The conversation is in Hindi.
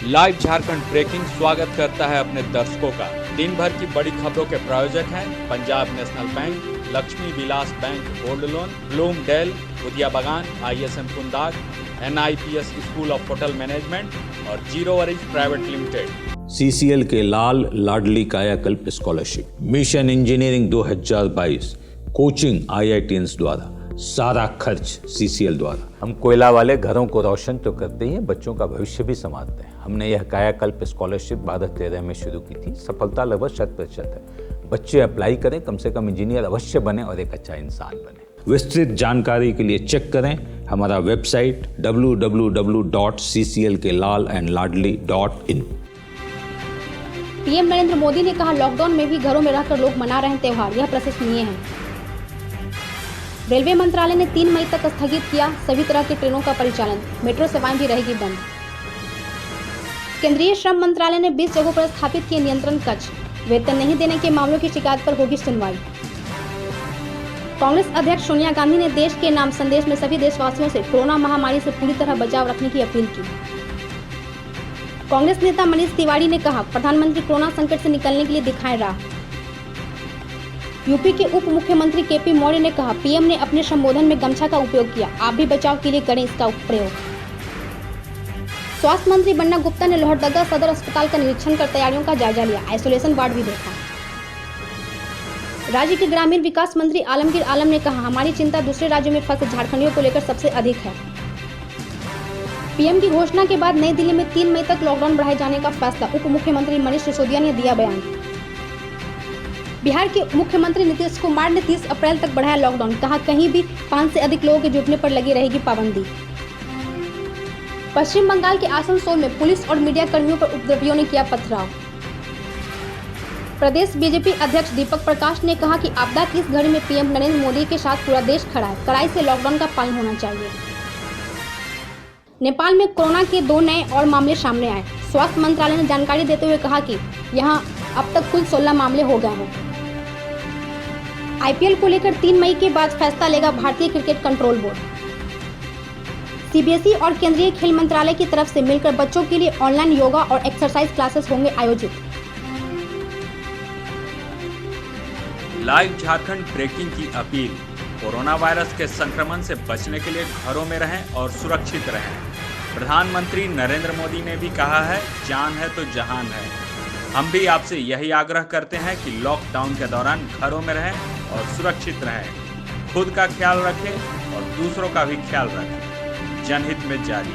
लाइव झारखंड ब्रेकिंग स्वागत करता है अपने दर्शकों का। दिन भर की बड़ी खबरों के प्रायोजक हैं Punjab national bank, Lakshmi Vilas bank gold loan, Bloomdale, Budhia Bagan, ISM कुंदाग, NIPS school of hotel management और zero worries private limited. CCL के Lal Ladli Kayakalp scholarship, mission engineering 2022, coaching IITians द्वारा, सारा खर्च CCL द्वारा। हम कोयला वाले घरों को रोशन तो करते ही हैं, बच्चों का भविष्य भी संवारते हैं। हमने यह कायाकल्प स्कॉलरशिप 2013 में शुरू की थी। सफलता लगभग 100% है। बच्चे अप्लाई करें, कम से कम इंजीनियर अवश्य बने और एक अच्छा इंसान बने। विस्तृत जानकारी के लिए चेक करें हमारा website www.cclkellalandladli.in। PM Narendra Modi ने कहा, लॉकडाउन में भी घरों में रहकर लोग मना रहे हैं त्योहार, यह प्रशंसनीय है। रेलवे मंत्रालय ने 3 मई तक स्थगित किया सभी तरह की ट्रेनों का परिचालन, मेट्रो सेवाएं भी रहेगी बंद। केंद्रीय श्रम मंत्रालय ने 20 जगहों पर स्थापित किए नियंत्रण कक्ष, वेतन नहीं देने के मामलों की शिकायत पर होगी सुनवाई। कांग्रेस अध्यक्ष सोनिया गांधी ने देश के नाम संदेश में सभी देशवासियों से कोरोना महामारी से पूरी तरह बचाव रखने की अपील की। कांग्रेस नेता मनीष तिवारी ने कहा, प्रधानमंत्री कोरोना संकट से निकलने के लिए दिखाएं राह। यूपी के उप मुख्यमंत्री KP मौर्य ने कहा, पीएम ने अपने संबोधन में गमछा का उपयोग किया, आप भी बचाव के लिए करें इसका प्रयोग। स्वास्थ्य मंत्री बन्ना गुप्ता ने लोहरदगा सदर अस्पताल का निरीक्षण कर तैयारियों का जायजा लिया, आइसोलेशन वार्ड भी देखा। राज्य के ग्रामीण विकास मंत्री आलमगीर आलम ने कहा, हमारी चिंता दूसरे राज्यों में फंसे झारखंडियों को लेकर सबसे अधिक है। पीएम की घोषणा के बाद नई दिल्ली में 3 मई तक लॉकडाउन बढ़ाए जाने का फैसला, उप मुख्यमंत्री मनीष सिसोदिया ने दिया बयान। बिहार के मुख्यमंत्री नीतीश कुमार ने 30 अप्रैल तक बढ़ाया लॉकडाउन, कहा कहीं भी 5 से अधिक लोगों के जुटने पर लगी रहेगी पाबंदी। पश्चिम बंगाल के आसनसोल में पुलिस और मीडिया कर्मियों पर उपद्रवियों ने किया पथराव। प्रदेश बीजेपी अध्यक्ष दीपक प्रकाश ने कहा कि आपदा की इस घड़ी में पीएम नरेंद्र मोदी के साथ पूरा देश खड़ा है, कड़ाई से लॉकडाउन का पालन होना चाहिए। नेपाल में कोरोना के 2 नए और मामले सामने आए। स्वास्थ्य मंत्रालय ने जानकारी देते हुए कहा कि यहां अब तक कुल 16 मामले हो गए हैं। IPL को लेकर 3 मई के बाद फैसला लेगा भारतीय क्रिकेट कंट्रोल बोर्ड। CBSE और केंद्रीय खेल मंत्रालय की तरफ से मिलकर बच्चों के लिए ऑनलाइन योगा और एक्सरसाइज क्लासेस होंगे आयोजित। लाइव झारखंड ब्रेकिंग की अपील, कोरोना वायरस के संक्रमण से बचने के लिए घरों में रहें और सुरक्षित रहें। प्रधानमंत्री नरेंद्र मोदी ने भी कहा है, जान है तो जहान है। हम भी आपसे यही आग्रह करते हैं कि लॉकडाउन के दौरान घरों में रहें और सुरक्षित रहें। खुद का ख्याल रखें और दूसरों का भी ख्याल रखें। जनहित में जारी।